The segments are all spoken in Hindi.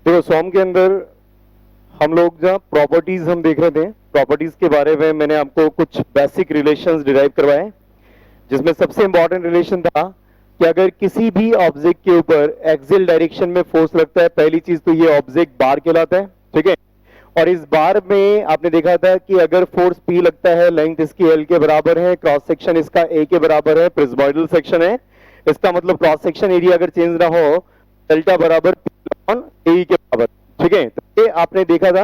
देखो सॉम के अंदर हम लोग जहाँ प्रॉपर्टीज हम देख रहे थे, प्रॉपर्टीज के बारे में मैंने आपको कुछ बेसिक रिलेशंस डिराइव करवाए, जिसमें सबसे इंपॉर्टेंट रिलेशन था कि अगर किसी भी ऑब्जेक्ट के ऊपर एक्सियल डायरेक्शन में फोर्स लगता है, पहली चीज तो ये ऑब्जेक्ट बार कहलाता है, ठीक है। और इस बार में आपने देखा था कि अगर फोर्स पी लगता है, लेंथ इसकी एल के बराबर है, क्रॉस सेक्शन इसका ए के बराबर है, प्रिज्मोइडल सेक्शन है, इसका मतलब क्रॉस सेक्शन एरिया अगर चेंज ना हो, डेल्टा बराबर ए के बराबर, ठीक है। तो ये आपने देखा था।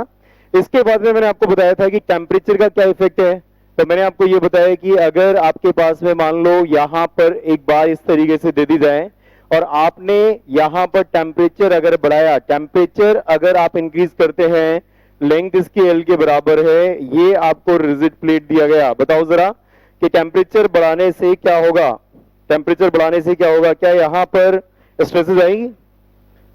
इसके बाद में मैंने आपको बताया था कि टेम्परेचर का क्या इफेक्ट है। तो मैंने आपको ये बताया कि अगर आपके पास में मान लो यहां पर एक बार इस तरीके से दे दी जाए और आपने यहां पर टेम्परेचर अगर बढ़ाया, टेम्परेचर अगर आप इंक्रीज करते हैं, लेंथ इसकी एल के बराबर है, ये आपको रिजिड प्लेट दिया गया। बताओ जरा कि टेम्परेचर बढ़ाने से क्या होगा, टेम्परेचर बढ़ाने से क्या होगा, क्या यहां पर स्ट्रेसेस आएंगी?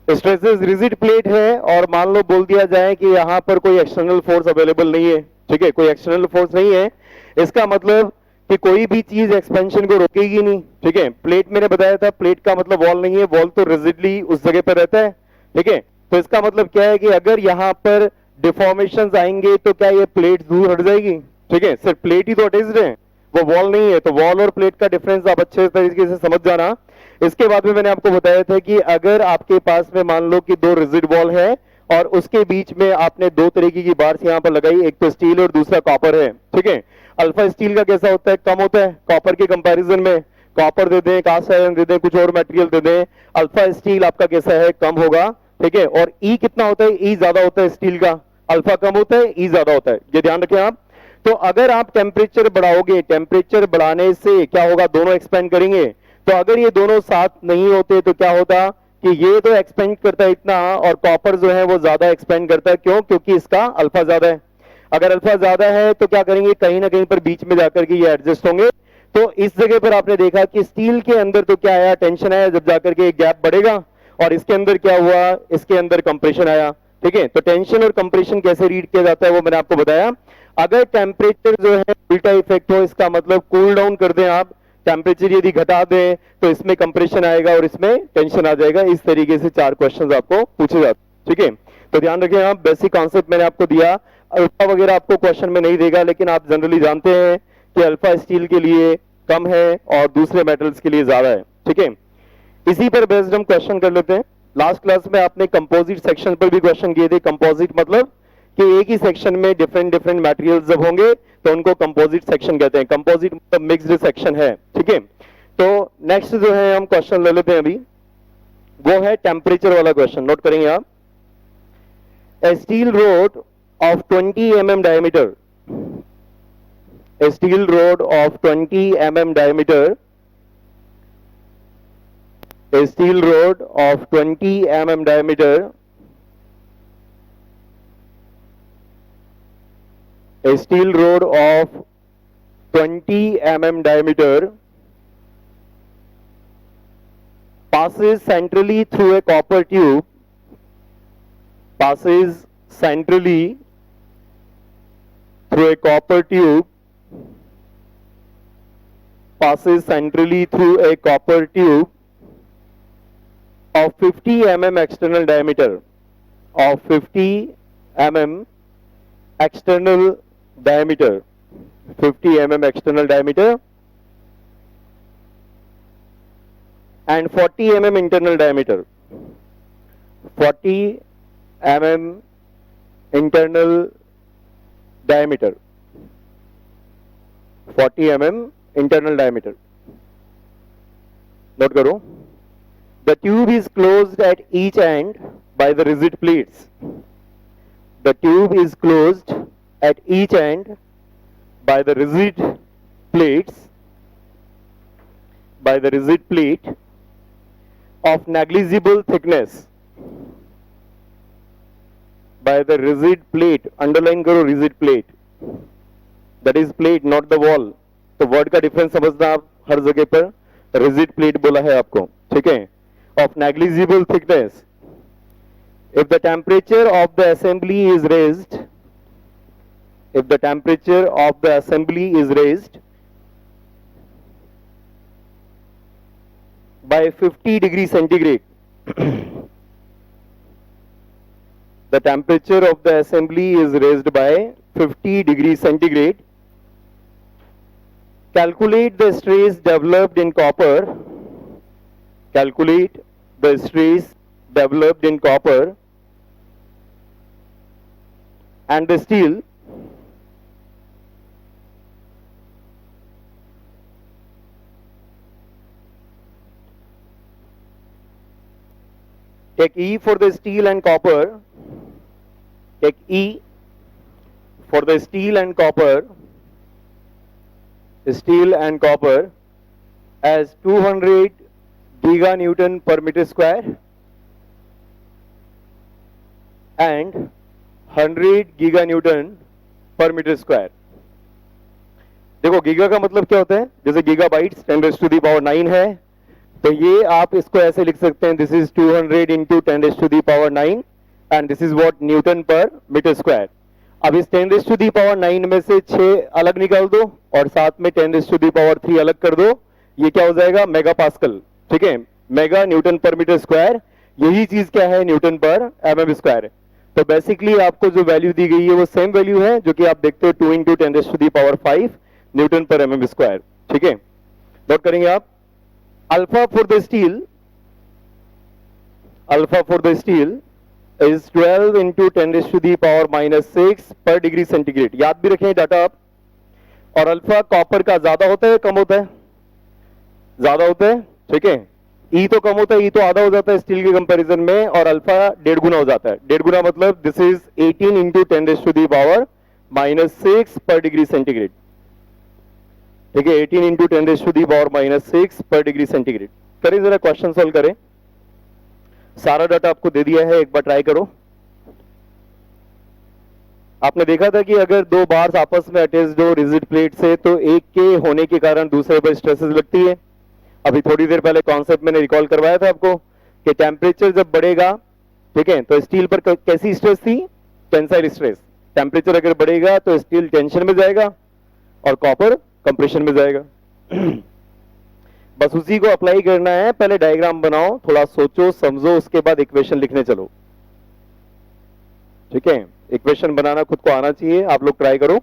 स्ट्रेसेस रिजिड प्लेट है और मान लो बोल दिया जाए कि यहां पर कोई एक्सटर्नल फोर्स अवेलेबल नहीं है, ठीक है, कोई एक्सटर्नल फोर्स नहीं है, इसका मतलब कि कोई भी चीज एक्सपेंशन को रोकेगी नहीं, ठीक है। प्लेट मैंने बताया था, प्लेट का मतलब वॉल नहीं है, वॉल तो रिजिडली उस जगह पर रहता है, ठीक है। तो इसका मतलब क्या है कि अगर यहां पर डिफॉर्मेशन आएंगे तो क्या ये प्लेट दूर हट जाएगी, ठीक है, सिर्फ प्लेट ही तो अटैच्ड है, वो वॉल नहीं है। तो वॉल और प्लेट का डिफरेंस आप अच्छे तरीके से समझ जाना। इसके बाद में मैंने आपको बताया था कि अगर आपके पास में मान लो कि दो रिजिड वॉल है और उसके बीच में आपने दो तरीके की बार्स यहां पर लगाई, एक तो स्टील और दूसरा कॉपर है, ठीक है। अल्फा स्टील का कैसा होता है, कम होता है कॉपर के कंपैरिजन में। कॉपर दे दें, कास्ट आयरन दे दें, कुछ और मटेरियल दे दें, अल्फा स्टील आपका कैसा है, कम होगा, ठीक है। और ई कितना होता है, ई ज्यादा होता है स्टील का, अल्फा कम होता है, ई ज्यादा होता है, ये ध्यान रखें आप। तो अगर आप टेम्परेचर बढ़ाओगे, टेम्परेचर बढ़ाने से क्या होगा, दोनों एक्सपेंड करेंगे। तो अगर ये दोनों साथ नहीं होते तो क्या होता कि ये तो एक्सपेंड करता है इतना और कॉपर जो है वो ज्यादा एक्सपेंड करता है, क्यों? क्योंकि इसका अल्फा ज्यादा है। अगर अल्फा ज्यादा है तो क्या करेंगे, कहीं ना कहीं पर बीच में जाकर के ये एडजस्ट होंगे। तो इस जगह पर आपने देखा कि स्टील के अंदर तो क्या आया, टेंशन आया, जब जाकर के एक गैप बढ़ेगा, और इसके अंदर क्या हुआ, इसके अंदर कंप्रेशन आया, ठीक है। तो टेंशन और कंप्रेशन कैसे रीड किया जाता है वो मैंने आपको बताया। अगर टेम्परेचर जो है उल्टा इफेक्ट हो, इसका मतलब कूल डाउन कर दें आप, टेम्परेचर यदि घटा दें तो इसमें कंप्रेशन आएगा और इसमें टेंशन आ जाएगा। इस तरीके से चार क्वेश्चंस आपको पूछे जाते हैं, ठीक है। तो ध्यान रखें आप, बेसिक कॉन्सेप्ट मैंने आपको दिया। अल्फा वगैरह आपको क्वेश्चन में नहीं देगा, लेकिन आप जनरली जानते हैं कि अल्फा स्टील के लिए कम है और दूसरे मेटल्स के लिए ज्यादा है, ठीक है। इसी पर बेस्ड हम क्वेश्चन कर लेते हैं। लास्ट क्लास में आपने कंपोजिट सेक्शन पर भी क्वेश्चन किए थे। कंपोजिट मतलब कि एक ही सेक्शन में डिफरेंट डिफरेंट मटेरियल्स जब होंगे तो उनको कंपोजिट सेक्शन कहते हैं। कंपोजिट मतलब मिक्स्ड सेक्शन है, ठीक है। तो नेक्स्ट जो है हम क्वेश्चन ले लेते हैं अभी, वो है टेम्परेचर वाला क्वेश्चन, नोट करेंगे आप। A steel rod of 20 mm diameter, a steel rod of 20 mm diameter, a steel rod of 20 mm diameter, a steel rod of 20 mm diameter passes centrally through a copper tube, passes centrally through a copper tube, passes centrally through a copper tube of 50 mm external diameter, of 50 mm external diameter, 50 mm external diameter and 40 mm internal diameter, 40 mm internal diameter, 40 mm internal diameter. Note करो, the tube is closed at each end by the rigid plates. The tube is closed at each end by the rigid plates, by the rigid plate of negligible thickness, by the rigid plate, underline करो rigid plate, that is plate not the wall. तो वर्ड का डिफरेंस समझना आप हर जगह पर, rigid plate बोला है आपको, ठीक है, of negligible thickness. If the temperature of the assembly is raised, if the temperature of the assembly is raised by 50 degrees centigrade, the temperature of the assembly is raised by 50 degrees centigrade. Calculate the stress developed in copper. Calculate the stress developed in copper and the steel. Take E for the steel and copper. Take E for the steel and copper. Steel and copper as 200 giganewton per meter square and 100 giganewton per meter square. देखो गीगा का मतलब क्या होता है, जैसे गीगाबाइट्स 10⁻⁹ है, तो ये आप इसको ऐसे लिख सकते हैं, this is 200 into 10⁻⁹ and this is what Newton पर मीटर स्क्वायर. अब इस 10⁻⁹ में से 6 अलग निकाल दो और साथ में 10⁻³ अलग कर दो, ये क्या हो जाएगा, मेगा पास्कल. ठीक है, मेगा न्यूटन पर मीटर स्क्वायर, यही चीज क्या है, न्यूटन पर mm स्क्वायर. तो बेसिकली आपको जो वैल्यू दी गई है वो सेम वैल्यू है जो कि आप देखते हो 2 into 10⁵ Newton per mm square. ठीक है, नोट करेंगे आप. Alpha for the steel, alpha for the steel is 12 into 10⁻⁻⁶ पर डिग्री सेंटीग्रेड. याद भी रखें डाटा आप. और अल्फा कॉपर का ज्यादा होता है कम होता है, ज्यादा होता है. ठीक है, ई तो कम होता है, ई तो आधा हो जाता है स्टील के कंपैरिजन में, और अल्फा 1.5 गुना हो जाता है. 1.5 गुना मतलब दिस इज 18 इंटू 10⁻⁻⁶ पर डिग्री सेंटीग्रेड. ठीक है, 18 इंटू 10⁻⁻⁶ पर डिग्री सेंटीग्रेड. करें जरा, क्वेश्चन सोल्व करें. सारा डाटा आपको दे दिया है, एक बार ट्राई करो. आपने देखा था कि अगर दो बार्स आपस में अटैच्ड हो रिजिड प्लेट से तो एक के होने के कारण दूसरे पर स्ट्रेसेस लगती है. अभी थोड़ी देर पहले कॉन्सेप्ट मैंने रिकॉल करवाया था आपको कि टेम्परेचर जब बढ़ेगा, ठीक है, तो स्टील पर कैसी स्ट्रेस थी, टेंसाइल स्ट्रेस. टेम्परेचर अगर बढ़ेगा तो स्टील टेंशन में जाएगा और कॉपर कंप्रेशन में जाएगा. बस उसी को अप्लाई करना है. पहले डायग्राम बनाओ, थोड़ा सोचो समझो, उसके बाद इक्वेशन लिखने चलो. ठीक है, इक्वेशन बनाना खुद को आना चाहिए. आप लोग ट्राई करो.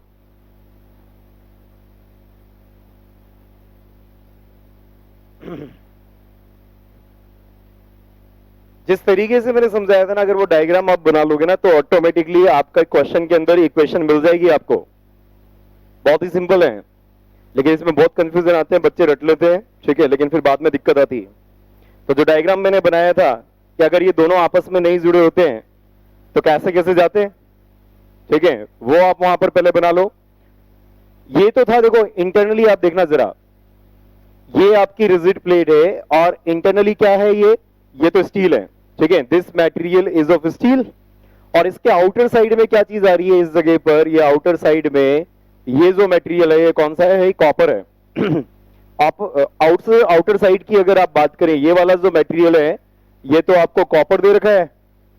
जिस तरीके से मैंने समझाया था ना, अगर वो डायग्राम आप बना लोगे ना तो ऑटोमेटिकली आपका क्वेश्चन के अंदर इक्वेशन मिल जाएगी आपको. बहुत ही सिंपल है, लेकिन इसमें बहुत कंफ्यूजन आते हैं, बच्चे रट लेते हैं. ठीक है, लेकिन फिर बाद में दिक्कत आती है. तो जो डायग्राम मैंने बनाया था कि अगर ये दोनों आपस में नहीं जुड़े होते हैं तो कैसे कैसे जाते हैं, ठीक है, वो आप वहां पर पहले बना लो. ये तो था, देखो इंटरनली आप देखना जरा, ये आपकी रिजिड प्लेट है और इंटरनली क्या है, ये तो स्टील है. ठीक है, this material is of steel. और इसके आउटर साइड में क्या चीज आ रही है इस जगह पर, ये आउटर साइड में ये जो मटेरियल है ये कौन सा है, ये कॉपर है. आप आउटर साइड की अगर आप बात करें, ये वाला जो मटेरियल है ये तो आपको कॉपर दे रखा है.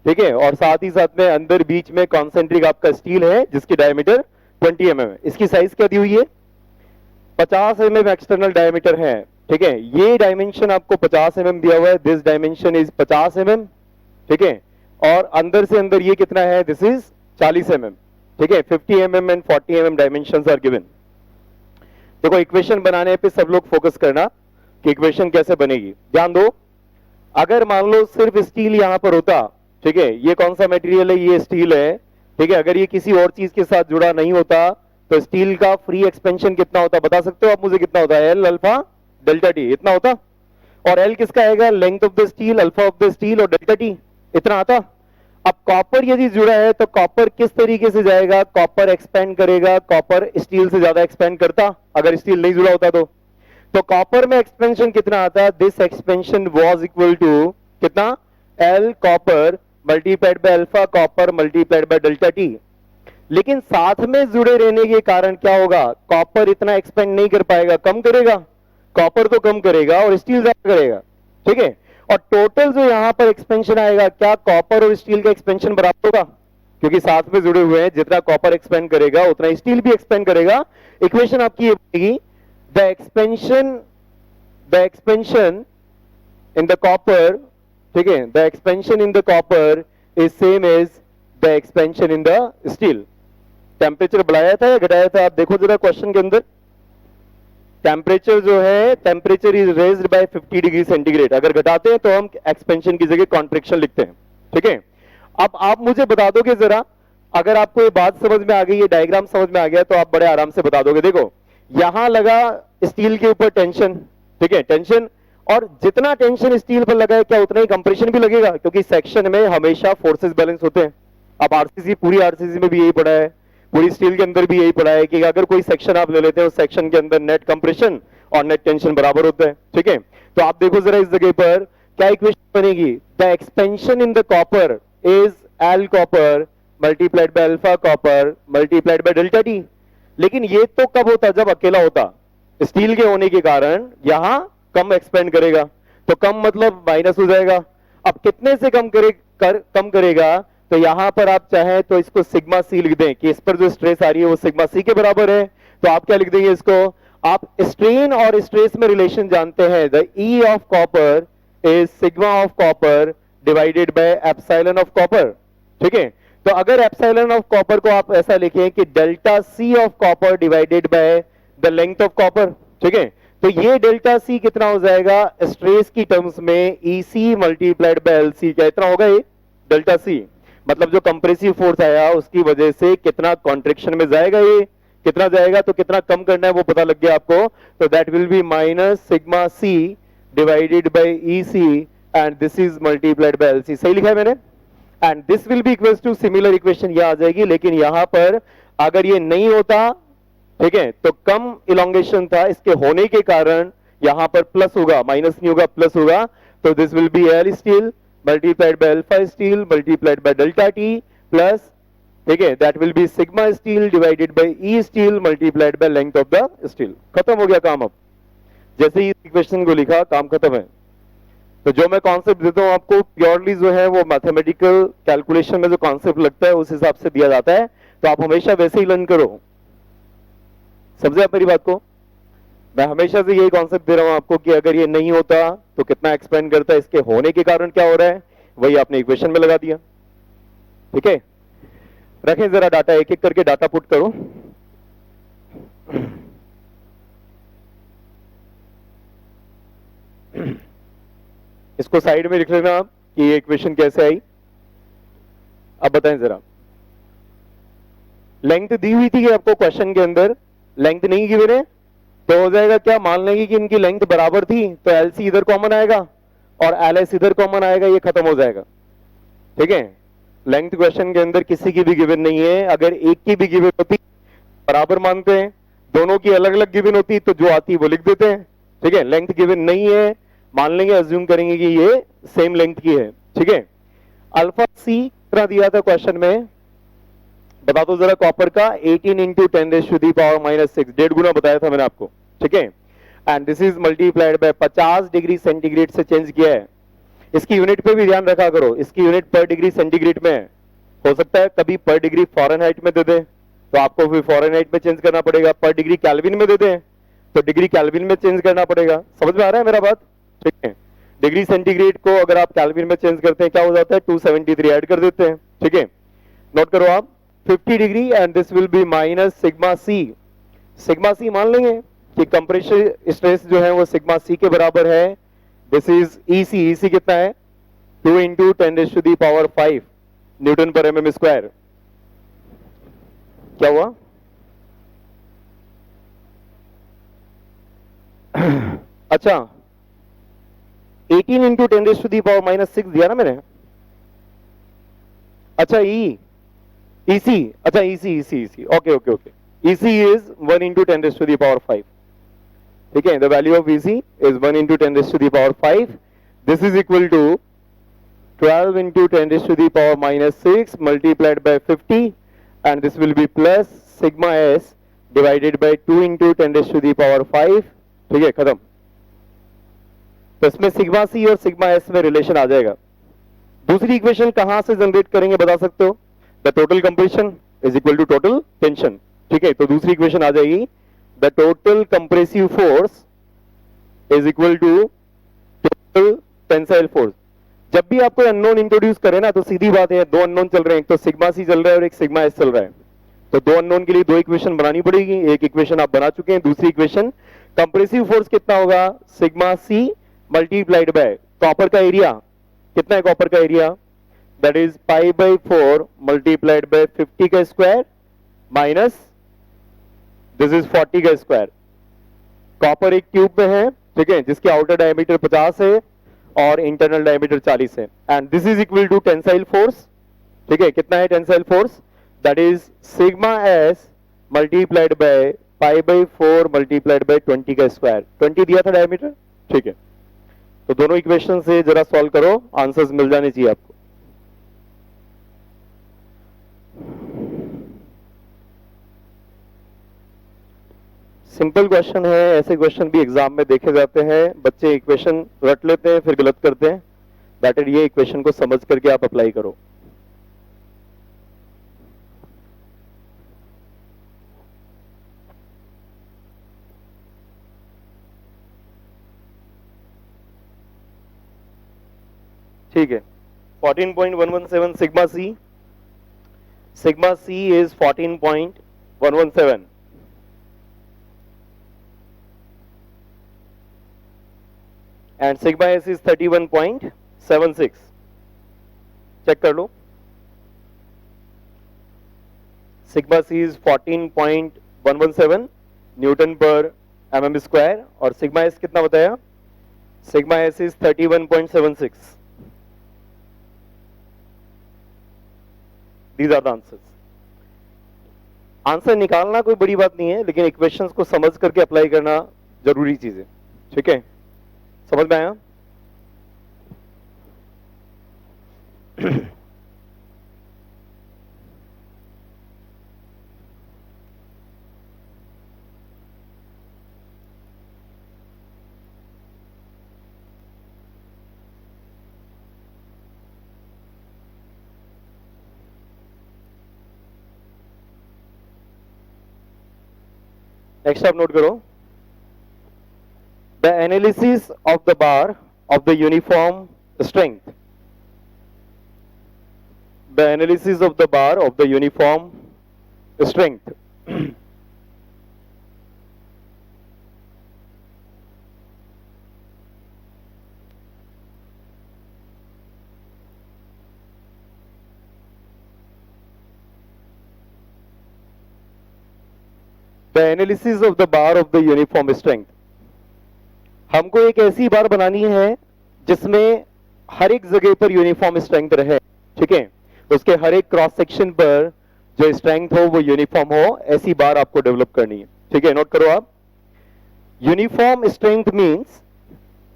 ठीक है, और साथ ही साथ में अंदर बीच में कॉन्सेंट्रिक आपका स्टील है जिसकी डायमीटर 20 mm है. इसकी साइज क्या दी हुई है, 50 mm एक्सटर्नल डायमीटर है. ठीक है, ये डायमेंशन आपको 50 mm दिया हुआ है, दिस डायमेंशन इज 50 mm. ठीक है, और अंदर से अंदर ये कितना है, दिस इज 40 mm. ठीक है, 50 mm and 40 mm dimensions are given. देखो इक्वेशन बनाने पे सब लोग फोकस करना कि इक्वेशन कैसे बनेगी. ध्यान दो, अगर मान लो सिर्फ स्टील यहां पर होता, ठीक है, ये कौन सा मटेरियल है, ये स्टील है. ठीक है, अगर ये किसी और चीज के साथ जुड़ा नहीं होता तो स्टील का फ्री एक्सपेंशन कितना होता, बता सकते हो आप मुझे कितना होता है, एल अल्फा डेल्टा टी इतना होता. और एल किसका आएगा, length of the steel, alpha of the steel और डेल्टा टी इतना आता. अब कॉपर यदि जुड़ा है तो कॉपर किस तरीके से जाएगा, कॉपर एक्सपेंड करेगा, कॉपर स्टील से ज्यादा एक्सपेंड करता अगर स्टील नहीं जुड़ा होता तो कॉपर में एक्सपेंशन कितना आता, this expansion was equal to कितना, L copper multiplied by alpha copper multiplied by delta T. लेकिन साथ में जुड़े रहने के कारण क्या होगा, कॉपर इतना एक्सपेंड नहीं कर पाएगा, कम करेगा. कॉपर तो कम करेगा और स्टील ज्यादा करेगा. ठीक है, और टोटल जो यहां पर एक्सपेंशन आएगा, क्या कॉपर और स्टील का एक्सपेंशन बराबर होगा, क्योंकि साथ में जुड़े हुए हैं, जितना कॉपर एक्सपेंड करेगा उतना स्टील भी एक्सपेंड करेगा. इक्वेशन आपकी ये बनेगी, the expansion in the copper, ठीक है, the expansion in the copper is same as the expansion in the steel. Temperature बढ़ाया था या घटाया था, आप देखो जरा क्वेश्चन के अंदर। टेम्परेचर जो है, temperature is raised bye 50 degree centigrade. अगर घटाते हैं तो हम एक्सपेंशन की जगह कॉन्ट्रेक्शन लिखते हैं, ठीक है। अब आप मुझे बता दोगे जरा, अगर आपको ये बात समझ में आ गई, ये डायग्राम समझ में आ गया, तो आप बड़े आराम से बता दोगे। देखो यहां लगा स्टील के ऊपर टेंशन, ठीक है, टेंशन, और जितना टेंशन स्टील पर लगा है क्या उतना ही कंप्रेशन भी लगेगा, क्योंकि सेक्शन में हमेशा फोर्सेस बैलेंस होते हैं। अब आरसीसी, पूरी आरसीसी में भी यही पढ़ा है, पूरी स्टील के अंदर भी यही पढ़ा है कि अगर कोई सेक्शन आप ले लेते हैं, उस सेक्शन के अंदर नेट कंप्रेशन और नेट टेंशन बराबर होता है, ठीक है। तो आप देखो जरा इस जगह पर क्या इक्वेशन बनेगी, the expansion in the copper is L copper multiplied by alpha copper multiplied by delta T. लेकिन ये तो कब होता, जब अकेला होता। स्टील के होने के कारण यहां कम एक्सपेंड करेगा, तो कम मतलब माइनस हो जाएगा। अब कितने से कम कम करेगा, तो यहां पर आप चाहें तो इसको सिग्मा सी लिख दें कि इस पर जो स्ट्रेस आ रही है वो सिग्मा सी के बराबर है। तो आप क्या लिख देंगे इसको, आप स्ट्रेन और स्ट्रेस में रिलेशन जानते हैं, the E of copper is sigma of copper divided by epsilon of copper, ठीक है। तो अगर एप्सिलॉन ऑफ कॉपर को आप ऐसा लिखें कि delta C of copper divided by the length of copper, ठीक है। तो ये डेल्टा सी कितना हो जाएगा स्ट्रेस की टर्म्स में, E C multiplied by L C, क्या इतना होगा ये डेल्टा सी, मतलब जो कंप्रेसिव फोर्स आया उसकी वजह से कितना कॉन्ट्रैक्शन में जाएगा, ये कितना जाएगा, तो कितना कम करना है वो पता लग गया आपको। तो that will be minus sigma C divided by E C and this is multiplied by L C. सही लिखा है मैंने। And this will be equals to similar equation यह आ जाएगी, लेकिन यहां पर अगर ये नहीं होता, ठीक है, तो कम इलोंगेशन था, इसके होने के कारण यहां पर प्लस होगा, माइनस नहीं होगा, प्लस होगा। तो this will B L steel multiplied by alpha steel multiplied by delta t plus, ठीक है, that will be sigma steel divided by E steel multiplied by length of the steel। खत्म हो गया काम। अब जैसे ही इस इक्वेशन को लिखा काम खत्म है। तो जो मैं कॉन्सेप्ट देता हूं आपको प्योरली जो है वो मैथमेटिकल कैलकुलेशन में जो कॉन्सेप्ट लगता है उस हिसाब से दिया जाता है, तो आप हमेशा वैसे ही लर्न करो। समझे आप मेरी बात को। मैं हमेशा से यही कॉन्सेप्ट दे रहा हूं आपको कि अगर ये नहीं होता तो कितना एक्सपेंड करता है, इसके होने के कारण क्या हो रहा है, वही आपने इक्वेशन में लगा दिया, ठीक है। रखें जरा डाटा, एक एक करके डाटा पुट करो। इसको साइड में लिख लेना आप कि ये इक्वेशन कैसे आई। अब बताएं जरा, लेंथ दी हुई थी कि आपको क्वेश्चन के अंदर, लेंथ नहीं गिवन है, तो हो जाएगा क्या, मान लेंगे कि इनकी लेंथ बराबर थी, तो एल सी इधर कॉमन आएगा और एल एस इधर कॉमन आएगा, ये खत्म हो जाएगा, ठीक है। लेंथ क्वेश्चन के अंदर किसी की भी गिवन नहीं है, अगर एक की भी गिवन होती बराबर मानते हैं, दोनों की अलग अलग गिवन होती तो जो आती वो लिख देते हैं, ठीक है। लेंथ गिवन नहीं है, मान लेंगे, अज्यूम करेंगे कि ये सेम लेंथ की है, ठीक है। अल्फा सी कितना दिया था क्वेश्चन में, बता दो जरा। कॉपर का 18 इंटू 10⁻⁻6, 1.5 गुना बताया था मैंने आपको, ठीक है। And this is multiplied by 50 degree centigrade से चेंज किया है। इसकी यूनिट पे भी ध्यान रखा करो, इसकी यूनिट पर डिग्री सेंटीग्रेड में है। हो सकता है कभी पर डिग्री फॉरेनहाइट में दे दें तो आपको फिर फॉरेनहाइट में चेंज करना पड़ेगा, पर डिग्री केल्विन में दे दें तो डिग्री केल्विन में चेंज करना पड़ेगा। समझ में आ रहा है मेरा बात, ठीक है। डिग्री सेंटीग्रेड को अगर आप केल्विन में चेंज करते हैं क्या हो जाता है, 273 ऐड कर देते हैं, ठीक है। नोट करो आप 50 degree and this will be minus sigma C. Sigma C मान लेंगे कि कंप्रेशन स्ट्रेस जो है वो सिग्मा सी के बराबर है। दिस इज ईसी, ईसी कितना है 2 into 10⁵ Newton per mm square. क्या हुआ अच्छा 18 इंटू 10⁻⁻6 दिया ना मैंने। अच्छा EC, अच्छा EC, okay EC is 1 into 10⁵, ठीक है। The value of EC is 1 into 10⁵. This is equal to 12 into 10⁻⁻6 multiplied by 50 and this will be plus sigma s divided by 2 into 10⁵, ठीक है, खत्म। तो इसमें सिग्मा सी और सिग्मा एस में रिलेशन आ जाएगा। दूसरी इक्वेशन कहां से जनरेट करेंगे बता सकते हो, the total compression is equal to total tension, ठीक है। तो दूसरी इक्वेशन आ जाएगी the total compressive force is equal to total tensile force. जब भी आपको अननोन इंट्रोड्यूस करे ना, तो सीधी बात है, दो अननोन चल रहे हैं, एक तो सिग्मा सी चल रहा है और एक सिग्मा एस चल रहा है, तो दो अननोन के लिए दो इक्वेशन बनानी पड़ेगी। एक इक्वेशन आप बना चुके हैं, दूसरी इक्वेशन कंप्रेसिव फोर्स कितना होगा, sigma C multiplied by copper का एरिया, कितना है कॉपर का area, that is pi by 4 multiplied by 50 का स्क्वायर माइनस दिस इज 40 का स्क्वायर। कॉपर एक ट्यूब में है, ठीक है, जिसके आउटर डायमीटर 50 है और इंटरनल डायमीटर 40 है, and this is equal to tensile force, ठीक है, कितना है tensile force, that is sigma S multiplied by pi by 4 multiplied by 20 का स्क्वायर, 20 दिया था डायमीटर, ठीक है। तो दोनों इक्वेशन से जरा सॉल्व करो, आंसर्स मिल जाने चाहिए आपको। सिंपल क्वेश्चन है, ऐसे क्वेश्चन भी एग्जाम में देखे जाते हैं, बच्चे इक्वेशन रट लेते हैं फिर गलत करते हैं, बेटर ये इक्वेशन को समझ करके आप अप्लाई करो। ठीक है, 14.117 sigma C, sigma C is 14.117, and sigma s is 31.76, check कर लो। Sigma C is 14.117 newton per mm square, और सिग्मा एस कितना बताया, sigma S is 31.76। These are the answers. Answer निकालना कोई बड़ी बात नहीं है, लेकिन इक्वेशंस को समझ करके अप्लाई करना जरूरी चीज है, ठीक है, समझ में आया। नेक्स्ट आप नोट करो, the analysis of the bar of the uniform strength, the analysis of the bar of the uniform strength। the analysis of the bar of the uniform strength, हमको एक ऐसी बार बनानी है जिसमें हर एक जगह पर यूनिफॉर्म स्ट्रेंथ रहे, ठीक है, उसके हर एक क्रॉस सेक्शन पर जो स्ट्रेंथ हो वो यूनिफॉर्म हो, ऐसी बार आपको डेवलप करनी है, ठीक है, नोट करो आप। Uniform strength means,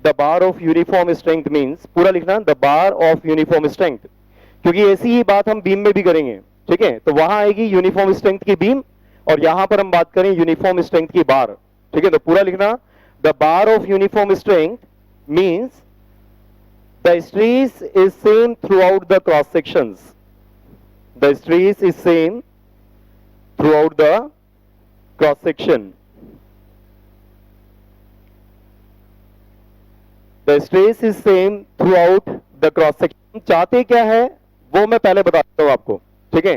the bar of uniform strength means, पूरा लिखना, the bar of uniform strength, क्योंकि ऐसी ही बात हम बीम में भी करेंगे, ठीक है, तो वहां आएगी यूनिफॉर्म स्ट्रेंथ की बीम, और यहां पर हम बात करें यूनिफॉर्म स्ट्रेंथ की बार, ठीक है, तो पूरा लिखना, the bar of uniform strength means the stress is same throughout the cross sections, the stress is same throughout the cross section, the stress is same throughout the cross section। चाहते क्या है वो मैं पहले बताता हूं आपको, ठीक है।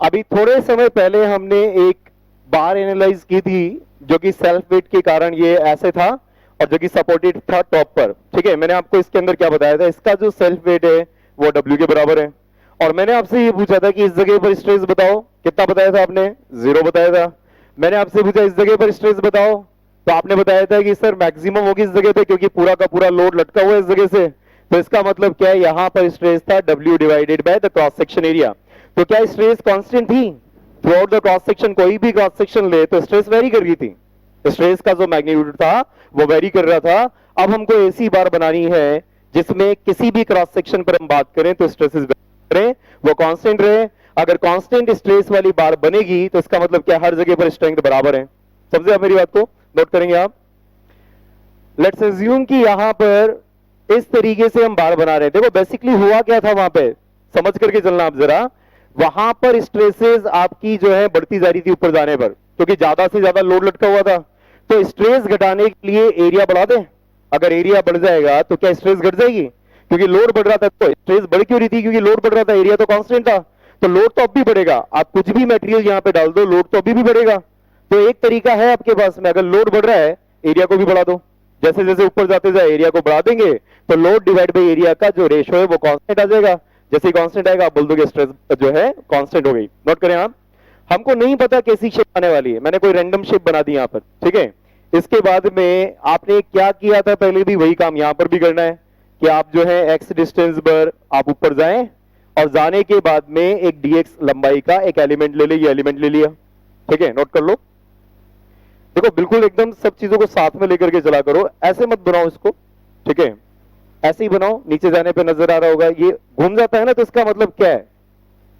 अभी थोड़े समय पहले हमने एक बार एनालाइज की थी जो कि सेल्फ वेट के कारण ये ऐसे था और जो कि सपोर्टेड था टॉप पर, ठीक है। मैंने आपको इसके अंदर क्या बताया था, इसका जो सेल्फ वेट है वो W के बराबर है, और मैंने आपसे ये पूछा था कि इस जगह पर स्ट्रेस बताओ, कितना बताया था आपने, 0 बताया था। मैंने आपसे पूछा इस जगह पर स्ट्रेस बताओ, तो आपने बताया था कि सर मैक्सिमम होगी इस जगह पे, क्योंकि पूरा का पूरा लोड लटका हुआ है इस जगह से, तो इसका मतलब क्या है, यहां पर स्ट्रेस था W divided by the cross section area. तो क्या स्ट्रेस कांस्टेंट थी through out the cross section, कोई भी क्रॉस सेक्शन ले तो स्ट्रेस वेरी कर रही थी, स्ट्रेस का जो मैग्नीट्यूड था वो वेरी कर रहा था। अब हमको ऐसी बार बनानी है जिसमें किसी भी क्रॉस सेक्शन पर हम बात करें तो स्ट्रेसेस करें वो कांस्टेंट रहे। अगर कांस्टेंट स्ट्रेस वाली बार बनेगी तो इसका मतलब क्या, हर जगह पर स्ट्रेंथ बराबर है। समझे आप मेरी बात को, नोट करेंगे आप। लेट्स अज्यूम कि यहां पर इस तरीके से हम बार बना रहे थे, वो बेसिकली हुआ क्या था वहां पे, समझ करके चलना आप जरा। वहां पर स्ट्रेसेस आपकी जो है बढ़ती जा रही थी ऊपर जाने पर, क्योंकि ज्यादा से ज्यादा लोड लटका हुआ था, तो स्ट्रेस घटाने के लिए एरिया बढ़ा दें। अगर एरिया बढ़ जाएगा तो क्या स्ट्रेस घट जाएगी, क्योंकि लोड बढ़ रहा था, तो स्ट्रेस बढ़ क्यों रही थी? क्योंकि लोड बढ़ रहा था, एरिया तो कांस्टेंट था, तो लोड तो अब भी बढ़ेगा। आप कुछ भी मटेरियल यहां पे डाल दो, लोड तो अभी भी बढ़ेगा। तो एक तरीका है आपके पास में, अगर लोड बढ़ रहा है एरिया को भी बढ़ा दो। जैसे जैसे ऊपर जाते जाए एरिया को बढ़ा देंगे तो लोड डिवाइड बाई एरिया का जो रेशो है वो कांस्टेंट आ जाएगा। जैसे ही कांस्टेंट आएगा आप बोल दोगे स्ट्रेस जो है कांस्टेंट हो गई। नोट करें आप, हमको नहीं पता कैसी शेप आने वाली है, मैंने कोई रैंडम शेप बना दी यहां पर, ठीक है। इसके बाद में आपने क्या किया था पहले भी, वही काम यहां पर भी करना है कि आप जो है एक्स डिस्टेंस पर आप ऊपर जाएं और जाने के बाद में एक डीएक्स लंबाई का एक एलिमेंट ले ले, ये एलिमेंट ले लिया, ठीक है। नोट कर लो, देखो बिल्कुल एकदम सब चीजों को साथ में लेकर के चला करो, ऐसे मत बनाओ इसको, ठीक है। ऐसे ही बनाओ, नीचे जाने पे नजर आ रहा होगा ये घूम जाता है ना, तो इसका मतलब क्या है?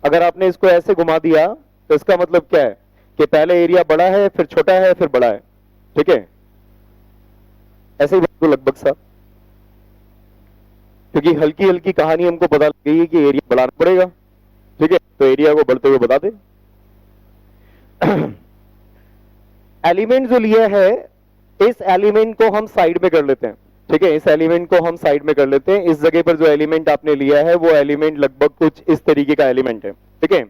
अगर आपने इसको ऐसे घुमा दिया तो इसका मतलब क्या है कि पहले एरिया बड़ा है, फिर छोटा है, फिर बड़ा है, ठीक है। ऐसे ही तो लगभग सा, क्योंकि हल्की हल्की कहानी हमको पता लग गई है कि एरिया बढ़ाना पड़ेगा, ठीक है। तो एरिया को बढ़ते हुए बता दे। एलिमेंट जो लिया है, इस एलिमेंट को हम साइड में कर लेते हैं, ठीक है। इस एलिमेंट को हम साइड में कर लेते हैं। इस जगह पर जो एलिमेंट आपने लिया है वो एलिमेंट लगभग कुछ इस तरीके का एलिमेंट है, ठीक है।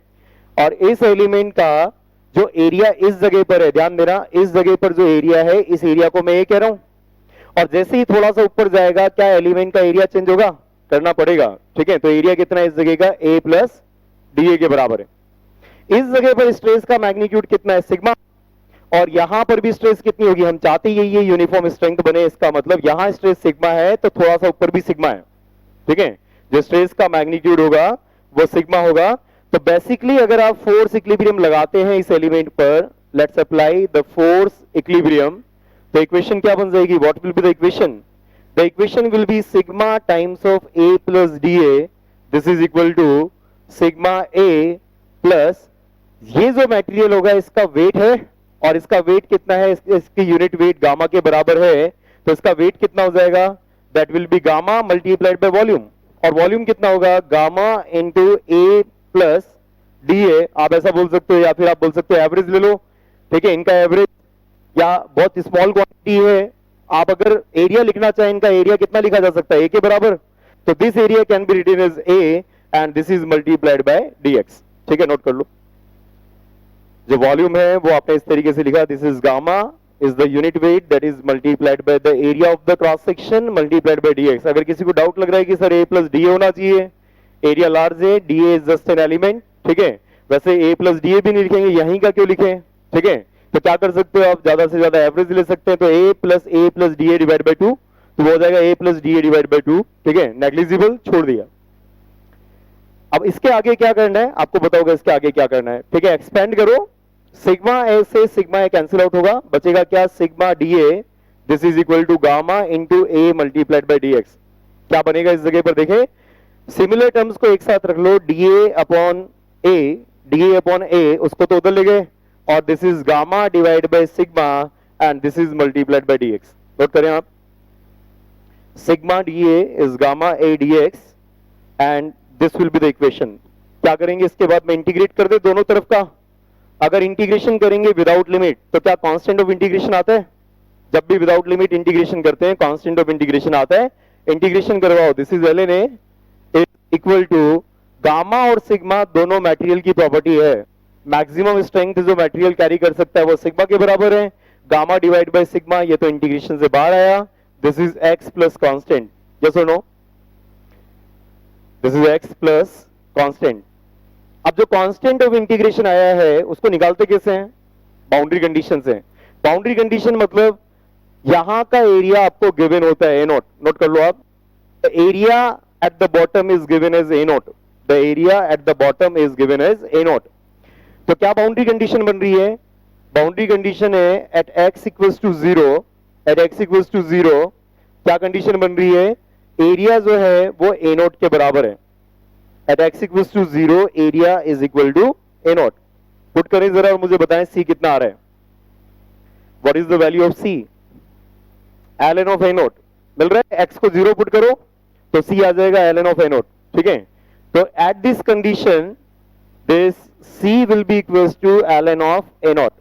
और इस एलिमेंट का जो एरिया इस जगह पर है, ध्यान देना, इस जगह पर जो एरिया है, इस एरिया को मैं ये कह रहा हूं। और जैसे ही थोड़ा सा ऊपर जाएगा क्या एलिमेंट का एरिया चेंज होगा? करना पड़ेगा, ठीक है। तो एरिया कितना है इस जगह का? ए प्लस डी ए के बराबर है। इस जगह पर स्ट्रेस का मैग्नीट्यूड कितना है? सिग्मा। और यहां पर भी स्ट्रेस कितनी होगी? हम चाहते ही ये यूनिफॉर्म स्ट्रेंथ बने, इसका मतलब यहां स्ट्रेस सिग्मा है तो थोड़ा सा ऊपर भी सिग्मा है, ठीक है। जो स्ट्रेस का मैग्नीट्यूड होगा वो सिग्मा होगा। तो बेसिकली अगर आप फोर्स इक्विलिब्रियम लगाते हैं इस एलिमेंट पर, let's apply the force equilibrium, तो इक्वेशन क्या बन जाएगी? What will be the equation? The equation will be sigma times of A plus D A, this is equal to sigma A plus, ये जो मटेरियल होगा इसका वेट है, और इसका वेट कितना है? इसकी यूनिट वेट गामा के बराबर है, तो इसका वेट कितना हो जाएगा? That will B gamma multiplied by volume. और वॉल्यूम कितना होगा? गामा इंटू ए प्लस डी ए। आप ऐसा बोल सकते हो, या फिर आप बोल सकते हो एवरेज ले लो, ठीक है। इनका एवरेज या बहुत स्मॉल क्वांटिटी है, आप अगर एरिया लिखना चाहें, इनका एरिया कितना लिखा जा सकता है? ए के बराबर। तो this area can be written as A and this is multiplied by DX, ठीक है। नोट कर लो, जो वॉल्यूम है वो आपने इस तरीके से लिखा, this is gamma is the unit weight that is multiplied by the area of the cross section multiplied by DX. अगर किसी को डाउट लग रहा है कि सर ए प्लस डी होना चाहिए, एरिया लार्ज है, D is just an element, ठीक है। वैसे ए प्लस डी भी नहीं लिखेंगे, यहीं का क्यों लिखें, ठीक है। तो क्या कर सकते हो आप? ज्यादा से ज्यादा एवरेज ले सकते हैं, तो A plus D A divide by 2, तो वो हो जाएगा A plus D A divide by 2, ठीक है। नेग्लिजिबल छोड़ दिया। अब इसके आगे क्या करना है आपको बताओगे, इसके आगे क्या करना है, ठीक है। एक्सपेंड करो, सिग्मा ए से सिग्मा ए कैंसिल आउट होगा, बचेगा क्या? Sigma D A, this is equal to gamma into A multiplied by D X. क्या बनेगा इस जगह पर? देखें, सिमिलर टर्म्स को एक साथ रख लो, डी ए अपॉन ए, उसको तो उधर ले गए, और this is gamma divide by sigma and this is multiplied by DX. Note करें आप, sigma D A is gamma A DX and this will be the equation. क्या करेंगे इसके बाद में? इंटीग्रेट कर दे दोनों तरफ का। अगर इंटीग्रेशन करेंगे विदाउट लिमिट तो क्या कांस्टेंट ऑफ इंटीग्रेशन आता है? जब भी विदाउट लिमिट इंटीग्रेशन करते हैं कांस्टेंट ऑफ इंटीग्रेशन आता है। इंटीग्रेशन करवाओ, this is L N A equal to gamma और सिग्मा दोनों मटेरियल की प्रॉपर्टी है। मैक्सिमम स्ट्रेंथ जो मटेरियल कैरी कर सकता है वो सिग्मा के बराबर है, गामा डिवाइड बाय सिग्मा, ये तो इंटीग्रेशन से बाहर आया। This is x plus constant, yes और no? This is x plus constant. अब जो कांस्टेंट ऑफ इंटीग्रेशन आया है उसको निकालते कैसे हैं? बाउंड्री कंडीशन से। बाउंड्री कंडीशन मतलब यहां का एरिया आपको गिवन होता है ए नॉट, नोट कर लो आप। Area at the bottom is given as a naught, the area at the bottom is given as a naught। तो क्या बाउंड्री कंडीशन बन रही है? बाउंड्री कंडीशन है at x equals to 0, at x equals to 0 क्या कंडीशन बन रही है? एरिया जो है वो a naught के बराबर है। at x equals to 0 area is equal to a naught। Put करें जरा और मुझे बताएं c कितना आ रहा है? what is the value of c? ln of a naught मिल रहा है, x को 0 पुट करो तो c आ जाएगा ln ऑफ a naught, ठीक है। तो at this condition this c will be equals to ln of a naught।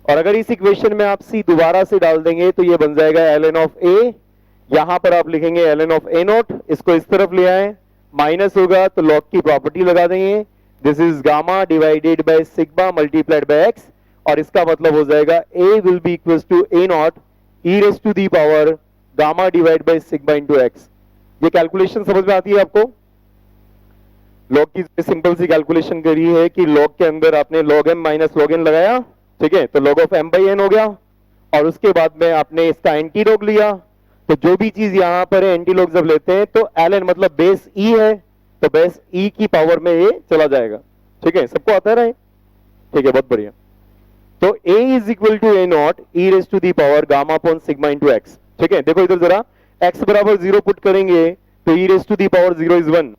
और अगर इस इक्वेशन में आप c दोबारा से डाल देंगे तो ये बन जाएगा ln ऑफ a यहां पर आप लिखेंगे ln ऑफ ए नॉट, इसको इस तरफ ले आए, माइनस होगा तो लॉग की प्रॉपर्टी लगा देंगे, this is gamma divided by sigma multiplied by X, और इसका मतलब हो जाएगा a will be equal to A naught E raise to the power gamma divide by sigma into X. ये कैलकुलेशन समझ में आती है आपको? लॉग की सिंपल सी कैलकुलेशन करी है कि लॉग के अंदर आपने log m minus log n लगाया, ठीक है, तो log of m by n हो गया, और उसके बाद में आपने इसका एंटी लॉग लिया, तो जो भी चीज यहां पर है एंटी लॉग जब लेते हैं तो ln मतलब बेस e है, तो बेस e की पावर में ये चला जाएगा, ठीक है, सबको आता है, ठीक है, बहुत बढ़िया। तो a is equal to A naught E raise to the power gamma upon sigma into X, ठीक है। देखो इधर जरा, x बराबर 0 पुट करेंगे तो e raise to the power 0 is 1,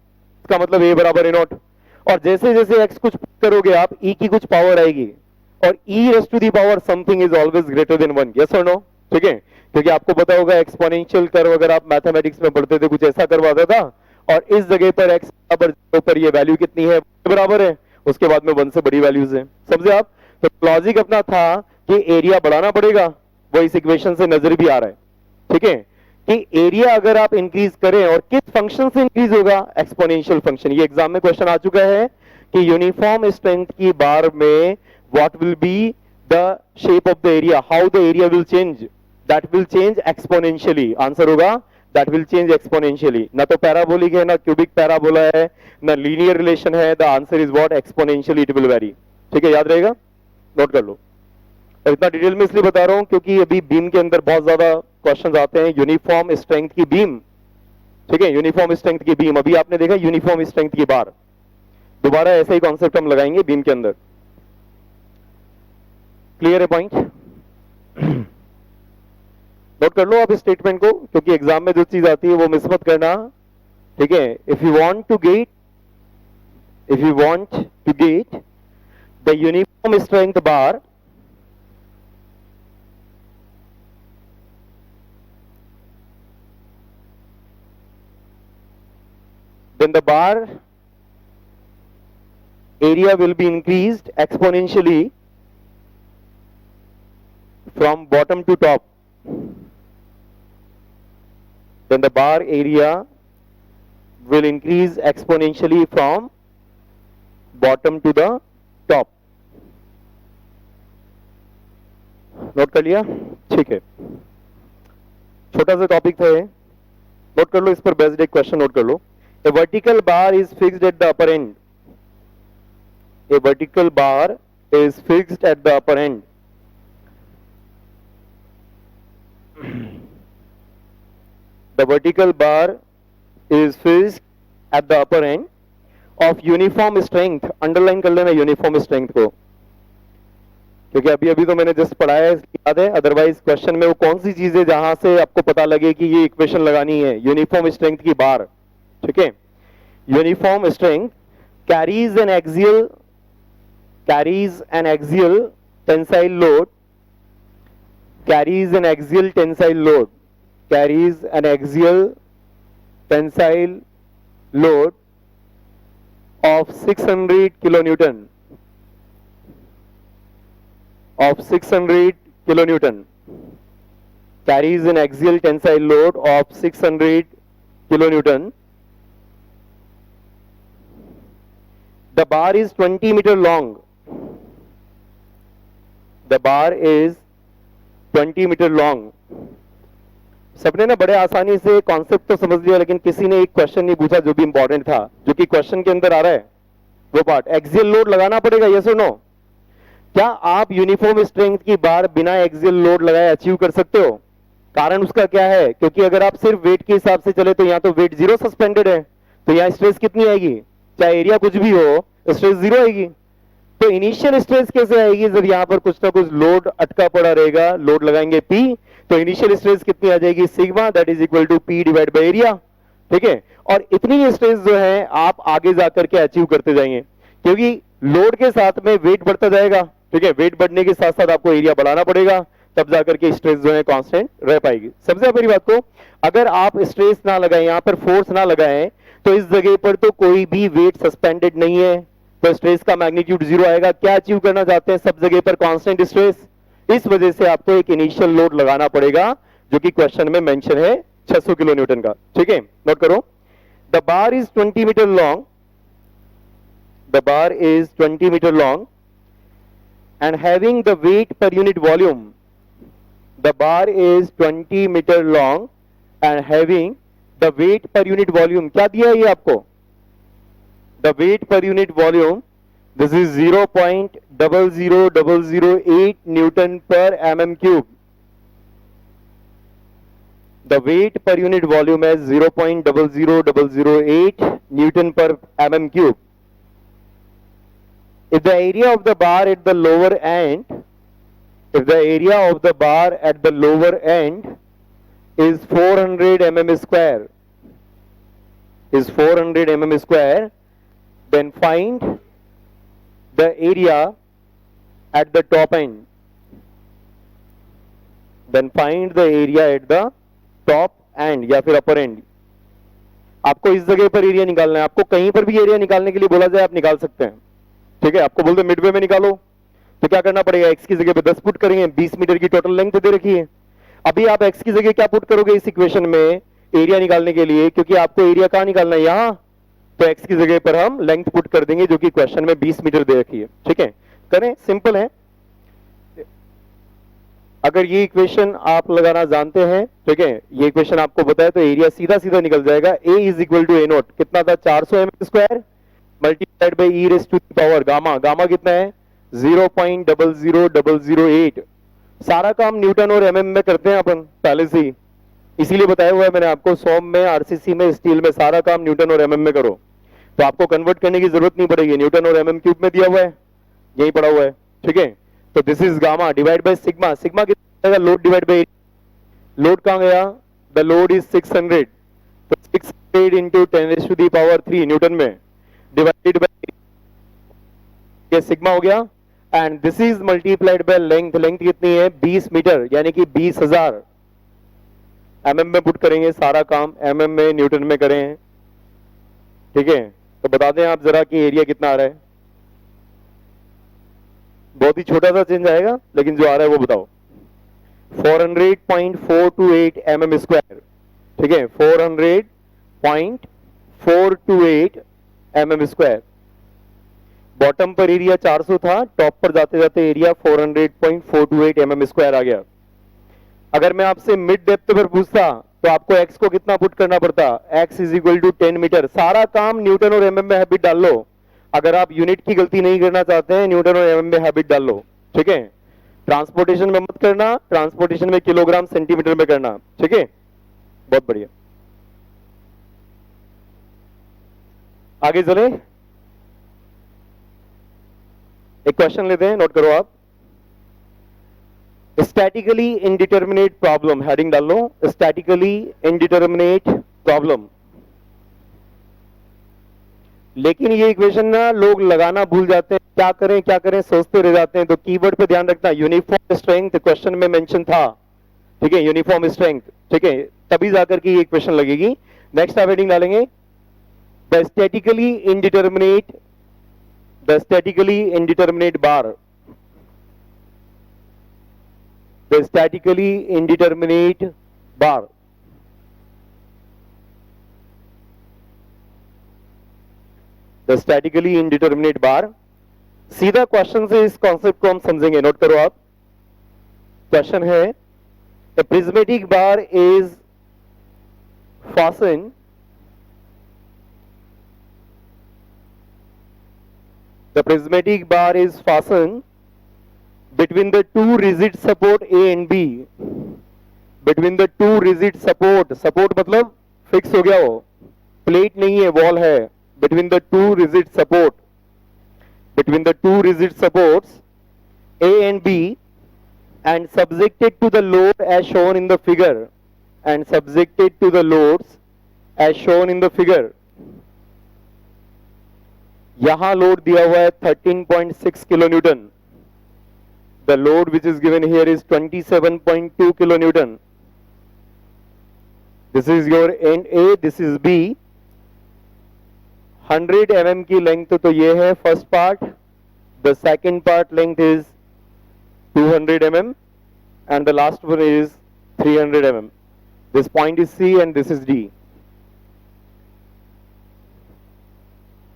इसका मतलब a बराबर ए नॉट, और जैसे जैसे x कुछ पुट करोगे आप e की कुछ पावर आएगी, और e raise to the power something is always greater than 1, yes और नो, ठीक है, क्योंकि आपको पता होगा एक्सपोनेंशियल कर्व अगर आप मैथमेटिक्स में पढ़ते थे कुछ ऐसा कर्व आता था, और इस जगह पर x बराबर 0 पर ये वैल्यू कितनी है, बराबर है, उसके बाद में 1 से बड़ी वैल्यूज है, समझे आप? तो लॉजिक अपना था कि एरिया बढ़ाना पड़ेगा, वो इस इक्वेशन से नजर भी आ रहा है, ठीक है, कि एरिया अगर आप इंक्रीज करें, और किस फंक्शन से इंक्रीज होगा, एक्सपोनेंशियल फंक्शन। ये एग्जाम में क्वेश्चन आ चुका है कि यूनिफॉर्म स्ट्रेंथ की बार में what will be the shape of the area, how the area will change, that will change exponentially, answer होगा दैट विल चेंज एक्सपोनेंशियली। ना तो पैराबोलिक है, ना क्यूबिक पैराबोला है, ना लीनियर रिलेशन है, the answer is what, exponentially it will very, ठीक है, याद रहेगा, नोट कर लो। और इतना डिटेल में इसलिए बता रहा हूं क्योंकि अभी बीम के अंदर बहुत ज्यादा क्वेश्चंस आते हैं, यूनिफॉर्म स्ट्रेंथ की बीम, ठीक है, यूनिफॉर्म स्ट्रेंथ की बीम, अभी आपने देखा यूनिफॉर्म स्ट्रेंथ की बार, दोबारा ऐसा ही कॉन्सेप्ट हम लगाएंगे बीम के अंदर, क्लियर है पॉइंट? नोट कर लो आप इस स्टेटमेंट को, क्योंकि एग्जाम में जो चीज आती है वो मिस मत करना, ठीक है। If you want to get the uniform strength bar, then the bar area will be increased exponentially from bottom to top. Then the bar area will increase exponentially from bottom to the top. Note कर लिया? ठीक है, छोटा सा टॉपिक था, नोट कर लो, इस पर बेस्ड एक क्वेश्चन नोट कर लो। A vertical bar is fixed at the upper end. A vertical bar is fixed at the upper end. The vertical bar is fixed at the upper end of uniform strength. Underline कर लेना uniform strength को, क्योंकि अभी तो मैंने जस्ट पढ़ाया है, याद है, अदरवाइज क्वेश्चन में वो कौन सी चीज है जहां से आपको पता लगे कि ये इक्वेशन लगानी है, यूनिफॉर्म स्ट्रेंथ की बार, ठीक है। Uniform strength carries N axial tensile load, carries an axial tensile load of 600 kilonewton, carries an axial tensile load of 600 kilonewton. The bar is 20 meter long. The bar is 20 metre long. सबने ना बड़े आसानी से कॉन्सेप्ट तो समझ लिया, लेकिन किसी ने एक क्वेश्चन नहीं पूछा जो भी इंपॉर्टेंट था, जो कि क्वेश्चन के अंदर आ रहा है, वो पार्ट, एक्सियल लोड लगाना पड़ेगा, यस और नो? क्या आप यूनिफॉर्म स्ट्रेंथ की बार बिना एक्सियल लोड लगाए अचीव कर सकते हो? कारण उसका क्या है, क्योंकि अगर आप सिर्फ वेट के हिसाब से चले तो यहाँ तो वेट जीरो सस्पेंडेड है, तो यहाँ स्ट्रेस कितनी आएगी, चाहे एरिया कुछ भी हो, स्ट्रेस जीरो आएगी। तो इनिशियल स्ट्रेस कैसे आएगी, जब यहाँ पर कुछ ना कुछ लोड अटका पड़ा रहेगा, लोड लगाएंगे P, तो इनिशियल स्ट्रेस कितनी आ जाएगी, sigma, that is equal to P divide by area, ठीक है। और इतनी स्ट्रेस जो है आप आगे जाकर के अचीव करते जाएंगे, क्योंकि लोड के साथ में वेट बढ़ता जाएगा, ठीक है, वेट बढ़ने के साथ साथ आपको एरिया बढ़ाना पड़ेगा, तब जाकर के स्ट्रेस जो है कांस्टेंट रह पाएगी। समझे मेरी बात को? अगर आप स्ट्रेस ना लगाएं, यहाँ पर फोर्स ना लगाएं, तो इस जगह पर तो कोई भी वेट सस्पेंडेड नहीं है, तो स्ट्रेस का मैग्नीट्यूड जीरो आएगा। क्या अचीव करना चाहते हैं, सब जगह पर कांस्टेंट स्ट्रेस, इस वजह से आपको एक इनिशियल लोड लगाना पड़ेगा, जो कि क्वेश्चन में मेंशन है 600 किलो न्यूटन का, ठीक है, नोट करो। The bar is 20 metre long, the bar is 20 metre long and having the weight per unit volume, the bar is 20 meter long and having the weight per unit volume, क्या दिया है ये आपको, the weight per unit volume, this is 0.00008 Newton per mm cube, the weight per unit volume is 0.00008 Newton per mm cube. If the area of the bar at the lower end, if the area of the bar at the lower end is 400 mm square, is 400 mm square, then find the area at the top end. Then find the area at the top end या फिर upper end. आपको इस जगह पर एरिया निकालना है, आपको कहीं पर भी एरिया निकालने के लिए बोला जाए आप निकाल सकते हैं, ठीक है। आपको बोलते मिडवे में निकालो तो क्या करना पड़ेगा, x की जगह पे 10 पुट करेंगे, 20 मीटर की टोटल लेंथ दे रखी है। अभी आप x की जगह क्या पुट करोगे इस इक्वेशन में एरिया निकालने के लिए, क्योंकि आपको एरिया कहां निकालना है, यहां, तो x की जगह पर हम लेंथ पुट कर देंगे जो कि क्वेश्चन में 20 मीटर दे रखी है, ठीक है। करें, सिंपल है। अगर ये इक्वेशन आप लगाना जानते हैं, ठीक है, ये इक्वेशन आपको बताए तो एरिया सीधा सीधा निकल जाएगा। a is equal to A naught, कितना था, 400 mm square multiplied by E raise to the power gamma, gamma कितना है 0.00008। सारा काम न्यूटन और एमएम में करते हैं अपन पहले से ही, इसीलिए बताया हुआ है मैंने आपको, सोम में, आरसीसी में, स्टील में सारा काम न्यूटन और एमएम में करो, तो आपको कन्वर्ट करने की जरूरत नहीं पड़ेगी। न्यूटन और एमएम क्यूब में दिया हुआ है, यही पड़ा हुआ है, ठीक है। तो this is gamma divide by sigma, sigma कितना, लोड डिवाइड बाय, लोड कहां गया, द लोड इज 600, तो 600 इंटू 10⁻³ न्यूटन में डिवाइडेड बाय, ये सिग्मा हो गया, and this is multiplied by length, length कितनी है 20 मीटर, यानी कि 20,000। एमएम में पुट करेंगे सारा काम, एमएम में न्यूटन में करें, ठीक है। तो बता दें आप जरा कि एरिया कितना आ रहा है, बहुत ही छोटा सा चेंज आएगा लेकिन जो आ रहा है वो बताओ, 400.428 mm स्क्वायर, ठीक है, 400.428 mm स्क्वायर। बॉटम पर एरिया 400 था, टॉप पर जाते जाते एरिया 400.428 mm स्क्वायर आ गया। अगर मैं आपसे मिड डेप्थ पर पूछता तो आपको x को कितना पुट करना पड़ता, x is equal to 10 metre. सारा काम न्यूटन और एमएम में हैबिट डाल लो, अगर आप यूनिट की गलती नहीं करना चाहते हैं न्यूटन और एमएम में हैबिट डाल लो, ठीक है। ट्रांसपोर्टेशन में मत करना, ट्रांसपोर्टेशन में किलोग्राम सेंटीमीटर में करना, ठीक है, बहुत बढ़िया। आगे चले, एक क्वेश्चन लेते हैं, नोट करो आप। स्टैटिकली इनडिटर्मिनेट प्रॉब्लम, हेडिंग डाल लो, स्टैटिकली इनडिटर्मिनेट प्रॉब्लम। लेकिन ये इक्वेशन ना लोग लगाना भूल जाते हैं, क्या करें क्या करें सोचते रह जाते हैं। तो कीवर्ड पे ध्यान रखना, यूनिफॉर्म स्ट्रेंथ क्वेश्चन में मेंशन था, ठीक है, यूनिफॉर्म स्ट्रेंथ, ठीक है, तभी जाकर के ये इक्वेशन लगेगी। नेक्स्ट आप हेडिंग डालेंगे, the statically indeterminate bar, the statically indeterminate bar, the statically indeterminate bar। सीधा क्वेश्चन से इस कॉन्सेप्ट को हम समझेंगे, नोट करो आप। क्वेश्चन है, a prismatic bar is fastened between the two rigid support A and B, between the two rigid support, support मतलब फिक्स हो गया, वो प्लेट नहीं है, वॉल है, between the two rigid supports A and B and subjected to the load as shown in the figure, and subjected to the loads as shown in the figure। यहां लोड दिया हुआ है 13.6 kilo Newton, the load which is given here is 27.2 kilonewton। this is your end A, this is B। 100 mm की लेंथ तो ये है first part, the second part length is 200 mm and the last one is 300 mm। This point is C and this is D.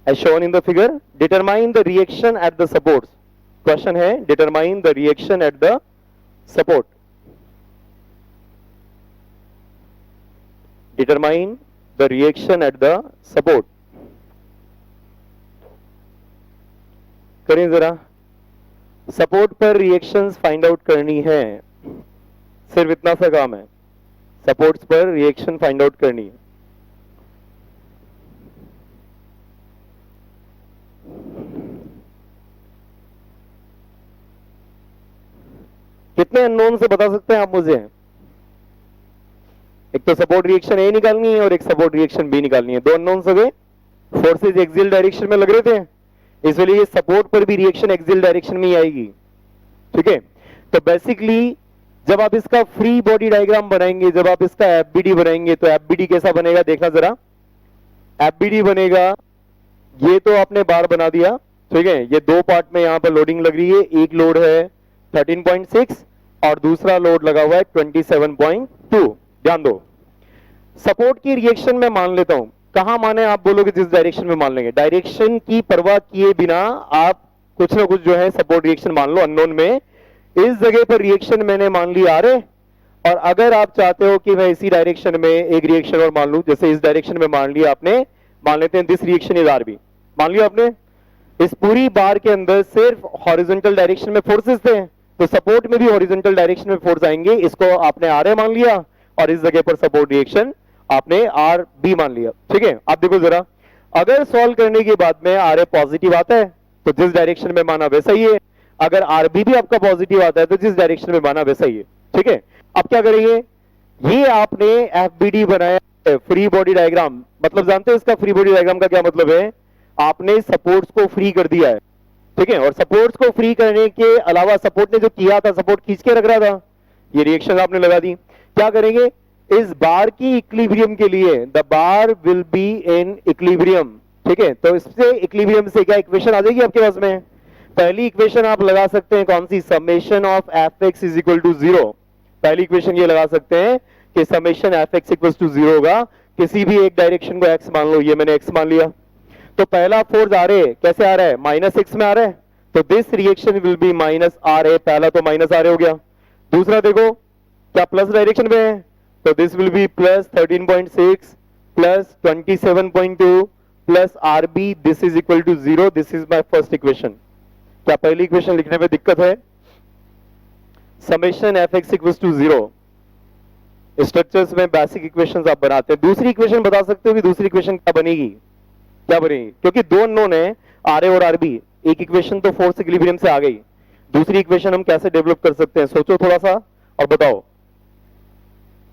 As shown in the figure, determine the reaction at the supports. Question है determine the reaction at the support. Determine the reaction at the support. करें जरा, सपोर्ट पर रिएक्शंस फाइंड आउट करनी है, सिर्फ इतना सा काम है, सपोर्ट्स पर रिएक्शन फाइंड आउट करनी है। कितने अननोन से बता सकते हैं आप मुझे? एक तो सपोर्ट रिएक्शन ए निकालनी है और एक सपोर्ट रिएक्शन बी निकालनी है। दो अननोन से गए, फोर्सेज एक्सियल डायरेक्शन में लग रहे थे, इसलिए ये सपोर्ट पर भी रिएक्शन एक्सियल डायरेक्शन में ही आएगी। ठीक है, तो बेसिकली जब आप इसका फ्री बॉडी डायग्राम बनाएंगे, जब आप इसका एफबीडी बनाएंगे, तो एफबीडी कैसा बनेगा देखना जरा। एफबीडी बनेगा, ये तो आपने बार बना दिया, ठीक है, ये दो पार्ट में यहां पर लोडिंग लग रही है, एक लोड है 13.6 और दूसरा लोड लगा हुआ है 27.2। ध्यान दो, सपोर्ट की रिएक्शन में मान लेता हूं, कहां माने आप बोलोगे? जिस डायरेक्शन में मान लेंगे, डायरेक्शन की परवाह किए बिना आप कुछ ना कुछ जो है सपोर्ट रिएक्शन मान लो अननोन में। इस जगह पर रिएक्शन मैंने मान ली आ रहे, और अगर आप चाहते हो कि मैं इसी डायरेक्शन में एक रिएक्शन और मान लूं, जैसे इस डायरेक्शन में मान लिया आपने, मान लेते हैं दिस रिएक्शन इज आरबी, मान लिया आपने। इस पूरी बार के अंदर सिर्फ हॉरिजॉन्टल डायरेक्शन में फोर्सेस थे, तो सपोर्ट में भी हॉरिजॉन्टल डायरेक्शन में फोर्स आएंगे, इसको आपने आर ए मान लिया और इस जगह पर सपोर्ट रिएक्शन आपने आर बी मान लिया। ठीक है, आप देखो जरा, अगर सॉल्व करने के बाद में आर ए पॉजिटिव आता है तो जिस डायरेक्शन में माना वैसा ही है, अगर आर बी भी आपका पॉजिटिव आता है तो जिस डायरेक्शन में माना वैसा ही है। ठीक है, अब क्या करेंगे, ये आपने एफबीडी बनाया फ्री बॉडी डायग्राम, मतलब जानते हैं इसका फ्री बॉडी डायग्राम का क्या मतलब है? आपने सपोर्ट्स को फ्री कर दिया है। ठीक है, और सपोर्ट्स को फ्री करने के अलावा सपोर्ट ने जो किया था, सपोर्ट खींच के रख रहा था, ये रिएक्शन आपने लगा दी। क्या करेंगे, इस बार की इक्विलिब्रियम के लिए the bar will be in equilibrium. ठीक है, तो इससे इक्विलिब्रियम से क्या इक्वेशन आ जाएगी आपके पास में? पहली इक्वेशन आप लगा सकते हैं कौन सी? Summation of f x is equal to 0। पहली इक्वेशन ये लगा सकते हैं कि summation F x equal to 0 होगा, किसी भी एक डायरेक्शन को एक्स मान लो, ये मैंने एक्स मान लिया। तो पहला फोर्स आ रहे कैसे आ रहा है? -6 में आ रहा है, तो this reaction will be minus R A, पहला तो माइनस आर ए हो गया। दूसरा देखो क्या प्लस डायरेक्शन में है, तो this will be plus 13.6 plus 27.2 plus R B, this is equal to 0। This is my first equation. क्या पहली इक्वेशन लिखने में दिक्कत है? Summation F x equal to 0 structures में बेसिक इक्वेशंस आप बनाते हैं। दूसरी इक्वेशन बता सकते हो कि दूसरी इक्वेशन क्या बनेगी? क्या बनेगी? क्योंकि दो अननोन है आर ए और आर बी, एक इक्वेशन तो फोर्स इक्विलिब्रियम से आ गई, दूसरी इक्वेशन हम कैसे डेवलप कर सकते हैं? सोचो थोड़ा सा और बताओ।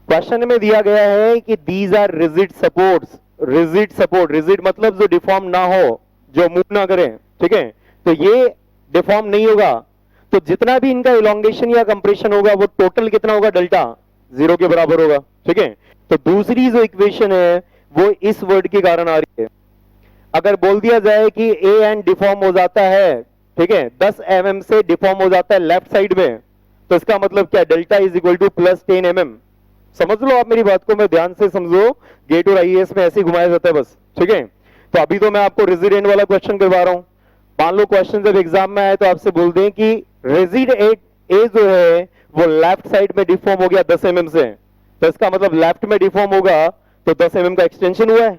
क्वेश्चन में दिया गया है कि these are rigid supports. Rigid support, rigid मतलब जो डिफॉर्म ना हो, जो मूव ना करें। ठीक है, तो ये डिफॉर्म नहीं होगा, तो जितना भी इनका इलोंगेशन या कंप्रेशन होगा वो टोटल कितना होगा? डेल्टा 0 के बराबर होगा। ठीक है, तो दूसरी जो इक्वेशन है वो इस वर्ड के कारण आ रही है। अगर बोल दिया जाए कि ए एंड डिफॉर्म हो जाता है, ठीक है, 10 mm से डिफॉर्म हो जाता है लेफ्ट साइड में, तो इसका मतलब क्या? Delta is equal two plus 10 mm। समझ लो आप मेरी बात को, मैं ध्यान से समझो, गेट और आईएएस में ऐसे ही घुमाया जाता है बस। ठीक है, तो अभी तो मैं आपको रिजिड एंड वाला क्वेश्चन करवा रहा हूं। मान लो क्वेश्चन जब एग्जाम में आए तो आपसे बोल दें कि रिजिड ए जो है वो लेफ्ट साइड में डिफॉर्म हो गया 10 mm से, तो इसका मतलब लेफ्ट में डिफॉर्म होगा तो 10 mm का एक्सटेंशन हुआ है,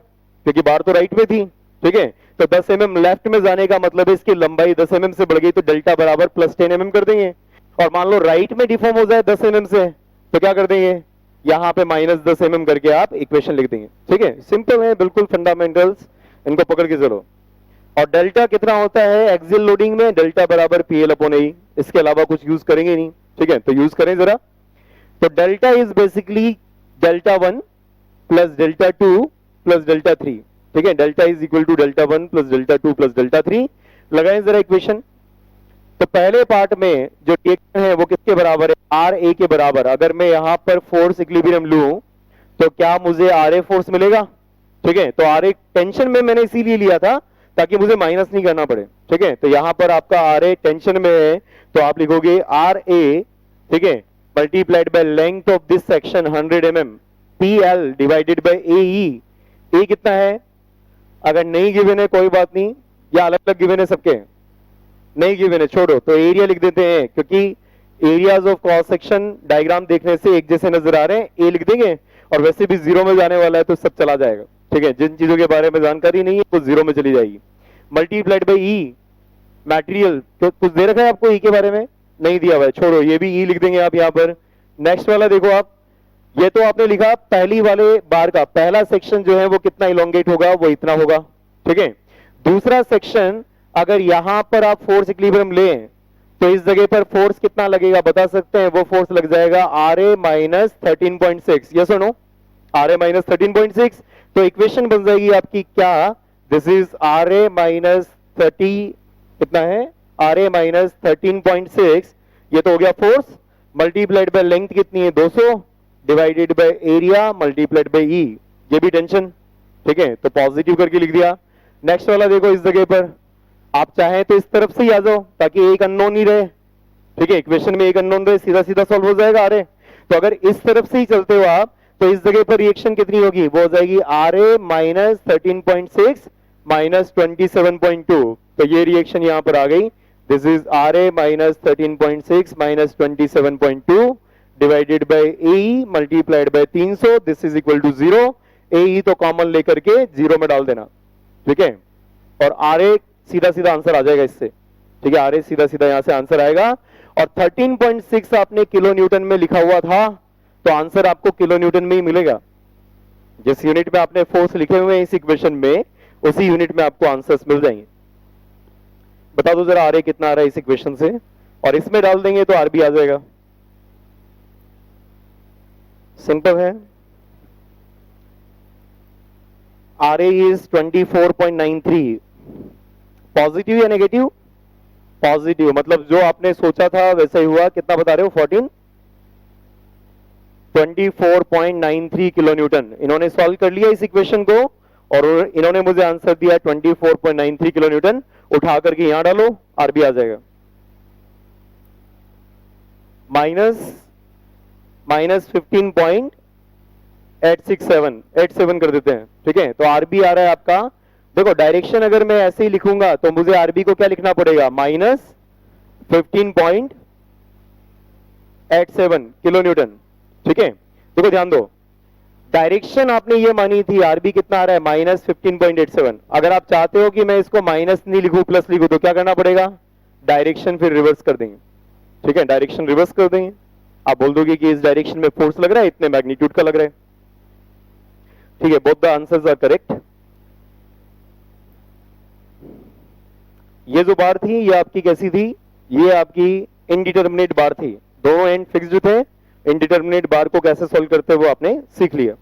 क्योंकि बार तो राइट में थी। ठीक है, तो 10 mm लेफ्ट में जाने का मतलब है इसकी लंबाई 10 mm से बढ़ गई, तो डेल्टा बराबर प्लस 10 mm कर देंगे। और मान लो राइट में डिफॉर्म हो जाए 10 mm से, तो क्या कर देंगे? यहां पे -10 mm करके आप इक्वेशन लिख देंगे। ठीक है, सिंपल है बिल्कुल, फंडामेंटल्स इनको पकड़ के चलो। और डेल्टा कितना होता है एक्सियल लोडिंग में? डेल्टा बराबर PL/A, इसके अलावा कुछ यूज करेंगे नहीं। ठीक है, तो यूज करें जरा। तो delta is basically delta 1 plus delta 2 plus delta 3। ठीक है, delta is equal to delta 1 plus delta 2 plus delta 3। लगाएं जरा इक्वेशन। तो पहले पार्ट में जो रिएक्शन है वो किसके बराबर है? आर ए के बराबर। अगर मैं यहां पर फोर्स इक्विलिब्रियम लूं तो क्या मुझे आर ए फोर्स मिलेगा? ठीक है, तो आर ए टेंशन में मैंने इसीलिए लिया था ताकि मुझे माइनस नहीं करना पड़े। ठीक है, तो यहां पर आपका आर ए टेंशन में है, तो आप लिखोगे आर ए, ठीक है, multiplied by length of this section 100 mm PL divided by AE, ए कितना है? अगर नहीं गिवन है कोई बात नहीं, या अलग अलग गिवन है सबके? नहीं गिवन है, छोड़ो, तो एरिया लिख देते हैं, क्योंकि areas of cross section diagram देखने से एक जैसे नजर आ रहे हैं, ए लिख देंगे, और वैसे भी जीरो में जाने वाला है तो सब चला जाएगा, ठीक है। जिन चीजों के बारे में जानकारी नहीं है वो जीरो में चली जाएगी। मल्टीप्लाइड बाई ई, मटेरियल, तो कुछ दे रखा है आपको ई के बारे में? नहीं दिया हुआ है, छोड़ो, ये भी ई लिख देंगे आप यहाँ पर। नेक्स्ट वाला देखो आप, ये तो आपने लिखा पहली वाले बार का पहला सेक्शन जो है वो कितना इलोंगेट होगा, वो इतना होगा, ठीक है। दूसरा सेक्शन, अगर यहां पर आप फोर्स इक्विलिब्रियम लें तो इस जगह पर फोर्स कितना लगेगा बता सकते हैं? वो फोर्स लग जाएगा RA माइनस 13.6, यस और नो? RA माइनस 13.6, तो इक्वेशन बन जाएगी आपकी क्या? दिस इज RA माइनस 30, कितना है? RA माइनस 13.6, ये तो हो गया फोर्स, मल्टीप्लाइड बाय लेंथ कितनी है? 200, divided by area multiplied by e, ये भी टेंशन, ठीक है, तो पॉजिटिव करके लिख दिया। नेक्स्ट वाला देखो, इस जगह पर आप चाहें तो इस तरफ से ही आ जाओ ताकि एक अननोन ही रहे, ठीक है, इक्वेशन में एक अननोन रहे, सीधा सीधा सॉल्व हो जाएगा RA। तो अगर इस तरफ से ही चलते हो आप तो इस जगह पर रिएक्शन कितनी होगी? वो हो जाएगी RA माइनस 13.6 माइनस 27.2, तो ये रिएक्शन यहां पर आ गई। This is RA minus 13.6 minus 27.2 divided by AE multiplied by 300, this is equal to 0। AE तो कॉमन लेकर के 0 में डाल देना, ठीक है, और RA सीधा सीधा आंसर आ जाएगा इससे, ठीक है, RA सीधा सीधा यहां से आंसर आएगा। और 13.6 आपने किलो न्यूटन में लिखा हुआ था, तो आंसर आपको किलो न्यूटन में ही मिलेगा। जिस यूनिट में आपने फोर्स लिखे हुए हैं इस इक्वेशन में, उसी यूनिट में आपको आंसर्स मिल जाएंगे। बता दो जरा RA कितना आ रहा है इस इक्वेशन से, और इसमें डाल देंगे तो RB आ जाएगा। सिंपल है। RA इज 24.93, पॉजिटिव या नेगेटिव? पॉजिटिव, मतलब जो आपने सोचा था वैसा ही हुआ। कितना बता रहे हो? 24.93 किलो न्यूटन। इन्होंने सॉल्व कर लिया इस इक्वेशन को और इन्होंने मुझे आंसर दिया 24.93 किलो न्यूटन। उठा करके यहां डालो, RB आ जाएगा। माइनस 15.867 कर देते हैं, ठीक है, तो RB आ रहा है आपका। देखो डायरेक्शन अगर मैं ऐसे ही लिखूंगा तो मुझे RB को क्या लिखना पड़ेगा? माइनस 15.87 किलो न्यूटन, ठीक है। देखो ध्यान दो, डायरेक्शन आपने ये मानी थी, RB कितना आ रहा है? माइनस 15.87। अगर आप चाहते हो कि मैं इसको माइनस नहीं लिखूं प्लस लिखूं तो क्या करना पड़ेगा? डायरेक्शन फिर रिवर्स कर देंगे, ठीक है, डायरेक्शन रिवर्स कर देंगे। आप बोल दोगे कि इस डायरेक्शन में फोर्स लग रहा है, इतने मैग्नीट्यूड का लग रहा है, ठीक है। Both the answers are correct. ये जो बार थी ये आपकी कैसी थी? ये आपकी इनडिटर्मिनेट बार थी, दोनों एंड फिक्स्ड थे। इनडिटर्मिनेट बार को कैसे सॉल्व करते हैं वो आपने सीख लिया।